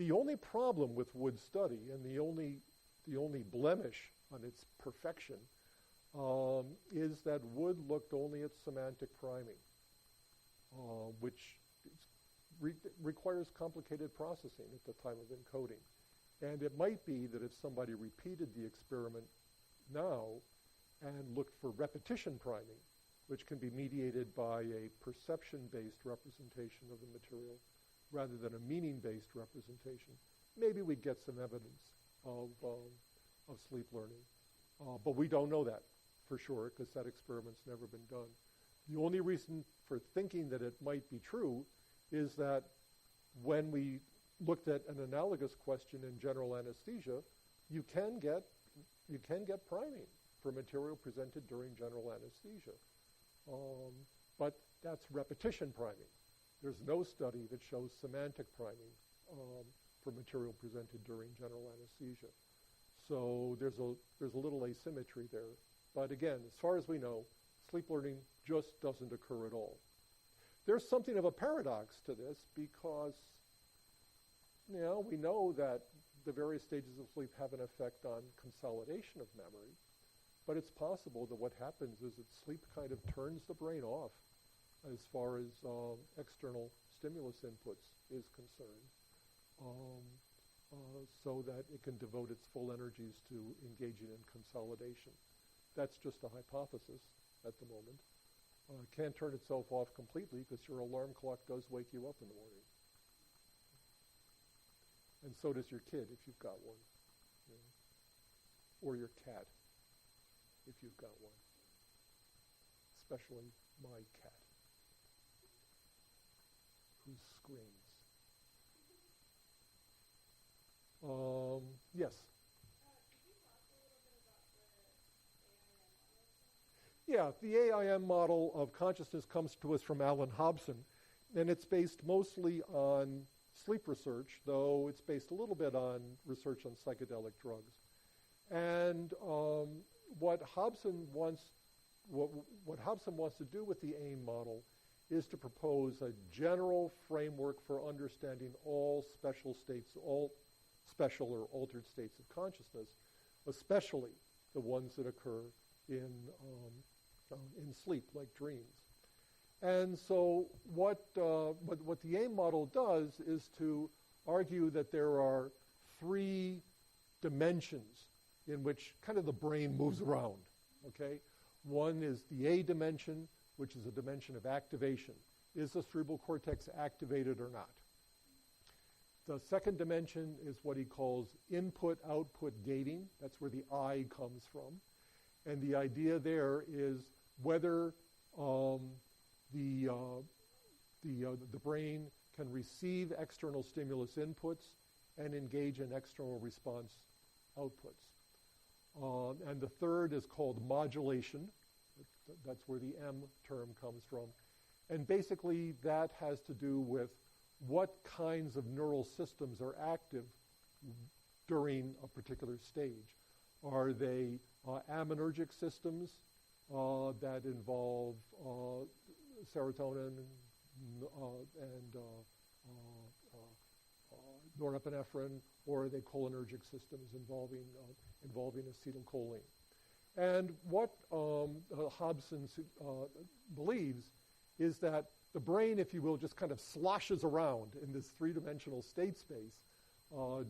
The only problem with Wood's study, and the only blemish on its perfection, is that Wood looked only at semantic priming, which requires complicated processing at the time of encoding. And it might be that if somebody repeated the experiment now and looked for repetition priming, which can be mediated by a perception-based representation of the material rather than a meaning-based representation, maybe we'd get some evidence of sleep learning. But we don't know that for sure because that experiment's never been done. The only reason for thinking that it might be true is that when we looked at an analogous question in general anesthesia, you can get priming for material presented during general anesthesia. But that's repetition priming. There's no study that shows semantic priming for material presented during general anesthesia. So there's a little asymmetry there. But again, as far as we know, sleep learning just doesn't occur at all. There's something of a paradox to this because we know that the various stages of sleep have an effect on consolidation of memory, but it's possible that what happens is that sleep kind of turns the brain off as far as external stimulus inputs is concerned, so that it can devote its full energies to engaging in consolidation. That's just a hypothesis at the moment. It can't turn itself off completely because your alarm clock does wake you up in the morning. And so does your kid if you've got one. Or your cat if you've got one. Especially my cat, who screams. Yes? Yeah, the AIM model of consciousness comes to us from Alan Hobson, and it's based mostly on sleep research, though it's based a little bit on research on psychedelic drugs. And what Hobson wants to do with the AIM model is to propose a general framework for understanding all special states, all special or altered states of consciousness, especially the ones that occur in sleep, like dreams. And so what the AIM model does is to argue that there are three dimensions in which kind of the brain moves around, okay? One is the A dimension, which is a dimension of activation. Is the cerebral cortex activated or not? The second dimension is what he calls input-output gating. That's where the I comes from. And the idea there is whether the brain can receive external stimulus inputs and engage in external response outputs. And the third is called modulation. That's where the M term comes from. And basically that has to do with what kinds of neural systems are active during a particular stage. Are they aminergic systems that involve serotonin and norepinephrine, or are they cholinergic systems involving acetylcholine? And what Hobson believes is that the brain, if you will, just kind of sloshes around in this three-dimensional state space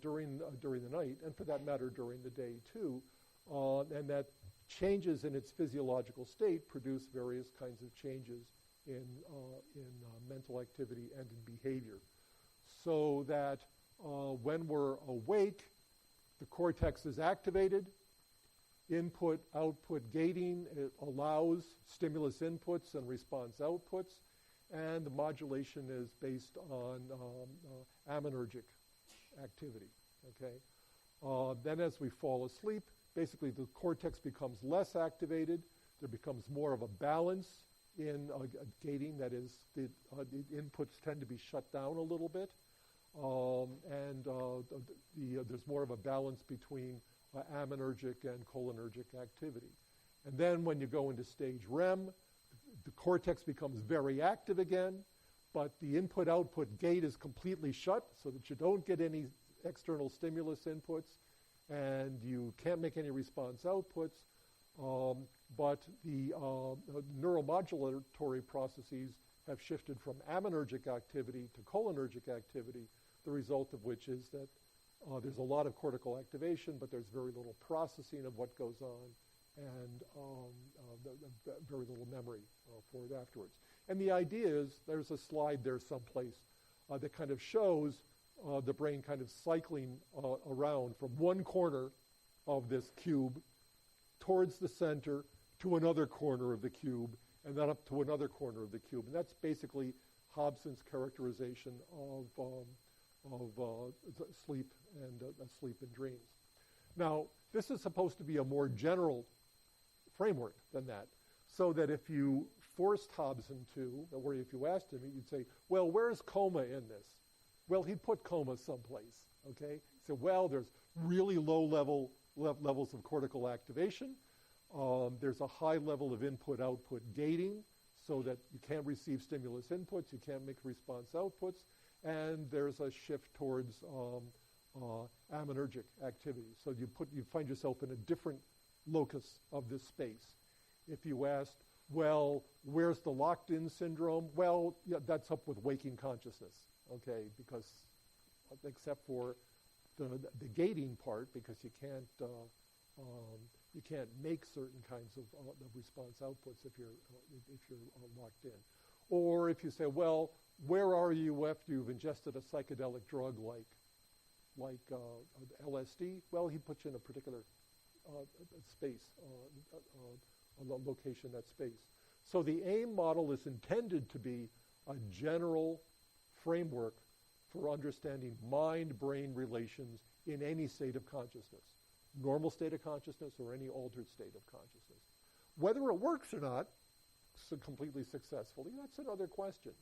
during the night, and for that matter during the day too, and that changes in its physiological state produce various kinds of changes in mental activity and in behavior. So that when we're awake, the cortex is activated, input-output gating, it allows stimulus inputs and response outputs, and the modulation is based on aminergic activity, okay? Then as we fall asleep, basically the cortex becomes less activated, there becomes more of a balance in gating, that is, the inputs tend to be shut down a little bit, and there's more of a balance between aminergic and cholinergic activity. And then when you go into stage REM, the cortex becomes very active again, but the input-output gate is completely shut so that you don't get any external stimulus inputs, and you can't make any response outputs. But the neuromodulatory processes have shifted from aminergic activity to cholinergic activity, the result of which is that there's a lot of cortical activation, but there's very little processing of what goes on, and very little memory for it afterwards. And the idea is, there's a slide there someplace that kind of shows the brain kind of cycling around from one corner of this cube towards the center to another corner of the cube, and then up to another corner of the cube. And that's basically Hobson's characterization of sleep and dreams. Now, this is supposed to be a more general framework than that, so that if you forced Hobson to, or if you asked him, you'd say, well, where's coma in this? Well, he'd put coma someplace, okay? So, well, there's really low levels of cortical activation. There's a high level of input-output gating, so that you can't receive stimulus inputs, you can't make response outputs, and there's a shift towards aminergic activity. So you find yourself in a different locus of this space. If you asked, well, where's the locked-in syndrome? Well, yeah, that's up with waking consciousness, okay, because except for the gating part, because you can't make certain kinds of response outputs if you're locked in. Or if you say, well, where are you after you've ingested a psychedelic drug like LSD? Well, he puts you in a particular space, a location, that space. So the AIM model is intended to be a general framework for understanding mind-brain relations in any state of consciousness, normal state of consciousness or any altered state of consciousness. Whether it works or not completely successfully, that's another question.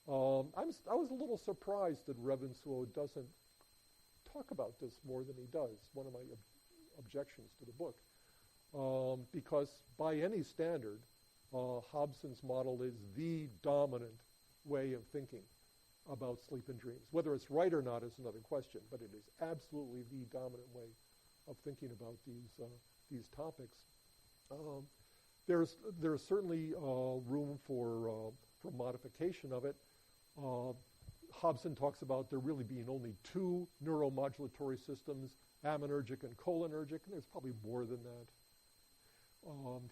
I was a little surprised that Ravenswoe doesn't talk about this more than he does, one of my objections to the book, because by any standard, Hobson's model is the dominant way of thinking about sleep and dreams. Whether it's right or not is another question, but it is absolutely the dominant way of thinking about these topics. There's certainly room for modification of it. Hobson talks about there really being only two neuromodulatory systems, aminergic and cholinergic, and there's probably more than that.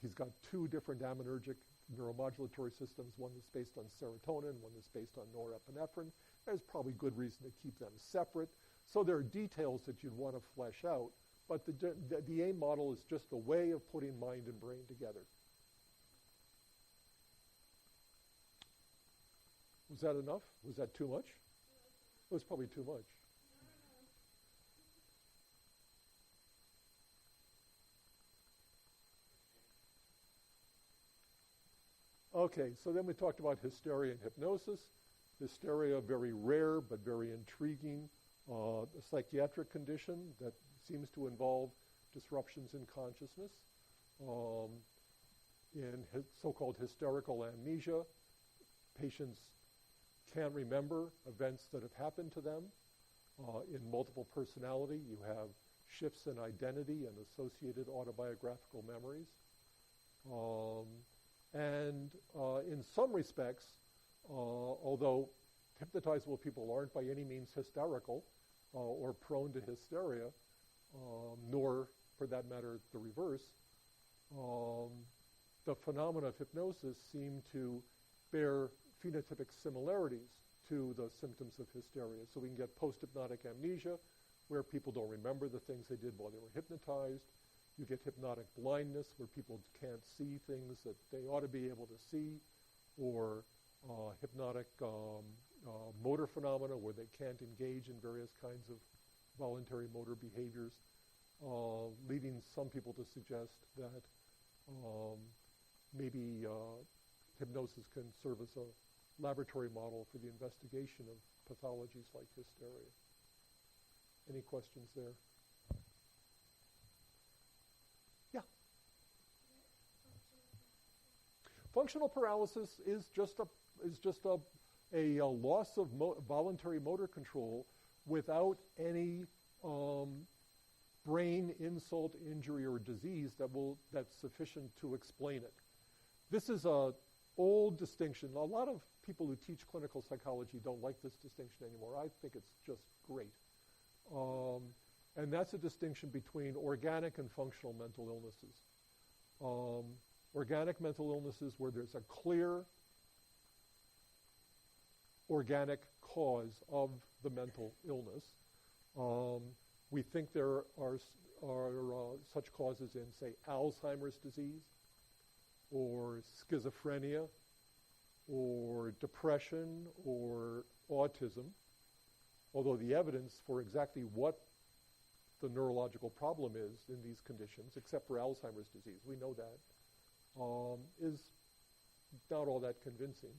He's got two different aminergic neuromodulatory systems, one that's based on serotonin, one that's based on norepinephrine. There's probably good reason to keep them separate. So there are details that you'd want to flesh out, but the AIM model is just a way of putting mind and brain together. Was that enough? Was that too much? It was probably too much. Okay, so then we talked about hysteria and hypnosis. Hysteria, very rare but very intriguing, a psychiatric condition that seems to involve disruptions in consciousness. In so-called hysterical amnesia, patients can't remember events that have happened to them. In multiple personality, you have shifts in identity and associated autobiographical memories. And in some respects, although hypnotizable people aren't by any means hysterical or prone to hysteria, nor, for that matter, the reverse, the phenomena of hypnosis seem to bear phenotypic similarities to the symptoms of hysteria. So we can get post-hypnotic amnesia, where people don't remember the things they did while they were hypnotized. You get hypnotic blindness, where people can't see things that they ought to be able to see, or hypnotic motor phenomena, where they can't engage in various kinds of voluntary motor behaviors, leading some people to suggest that maybe hypnosis can serve as a laboratory model for the investigation of pathologies like hysteria. Any questions there? Yeah. Functional paralysis is just a a loss of voluntary motor control without any brain insult, injury, or disease that's sufficient to explain it. This is a old distinction. A lot of people who teach clinical psychology don't like this distinction anymore. I think it's just great. And that's a distinction between organic and functional mental illnesses. Organic mental illnesses where there's a clear organic cause of the mental illness. We think there are such causes in, say, Alzheimer's disease, or schizophrenia, or depression, or autism, although the evidence for exactly what the neurological problem is in these conditions, except for Alzheimer's disease, we know that, is not all that convincing.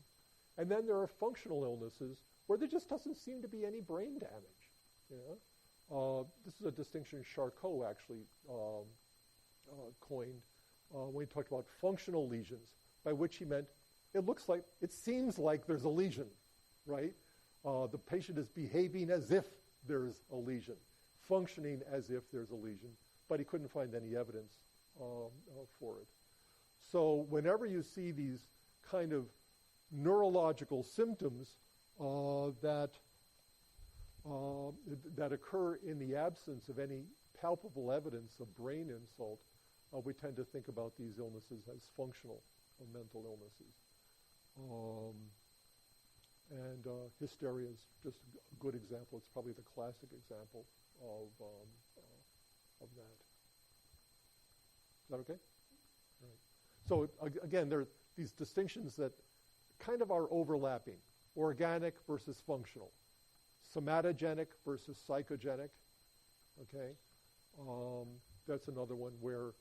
And then there are functional illnesses where there just doesn't seem to be any brain damage. You know? This is a distinction Charcot actually coined when he talked about functional lesions, by which he meant it seems like there's a lesion, right? The patient is behaving as if there's a lesion, functioning as if there's a lesion, but he couldn't find any evidence for it. So whenever you see these kind of neurological symptoms that occur in the absence of any palpable evidence of brain insult, we tend to think about these illnesses as functional mental illnesses. And hysteria is just a good example. It's probably the classic example of that. Is that okay? All right. So again, there are these distinctions that kind of are overlapping: organic versus functional, somatogenic versus psychogenic. Okay, that's another one where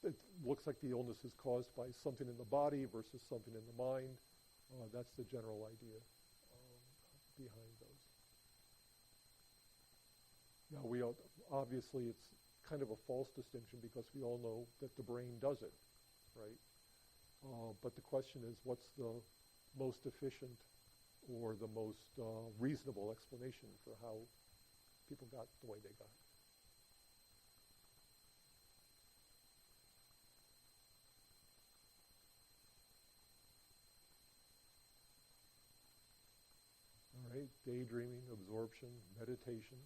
it looks like the illness is caused by something in the body versus something in the mind. That's the general idea behind those. Now, obviously it's kind of a false distinction because we all know that the brain does it, right? But the question is, what's the most efficient or the most reasonable explanation for how people got the way they got? All right, daydreaming, absorption, meditation.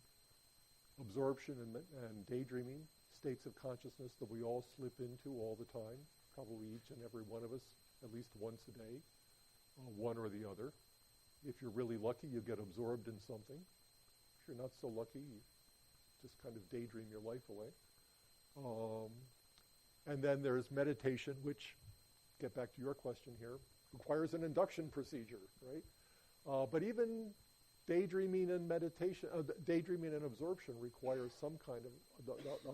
Absorption and daydreaming, states of consciousness that we all slip into all the time, probably each and every one of us at least once a day, one or the other. If you're really lucky, you get absorbed in something. If you're not so lucky, you just kind of daydream your life away. And then there's meditation, which, get back to your question here, requires an induction procedure, right? But even daydreaming and meditation, daydreaming and absorption requires some kind of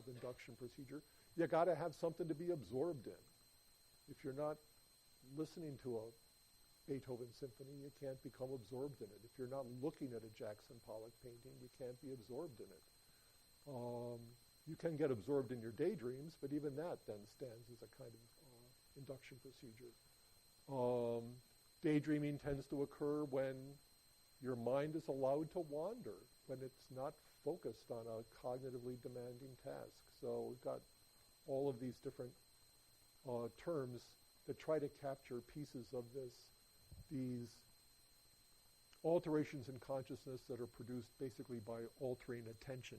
induction procedure. You got to have something to be absorbed in. If you're not listening to a Beethoven symphony, you can't become absorbed in it. If you're not looking at a Jackson Pollock painting, you can't be absorbed in it. You can get absorbed in your daydreams, but even that then stands as a kind of induction procedure. Daydreaming tends to occur when your mind is allowed to wander, when it's not focused on a cognitively demanding task. So we've got all of these different terms that try to capture pieces of these alterations in consciousness that are produced basically by altering attention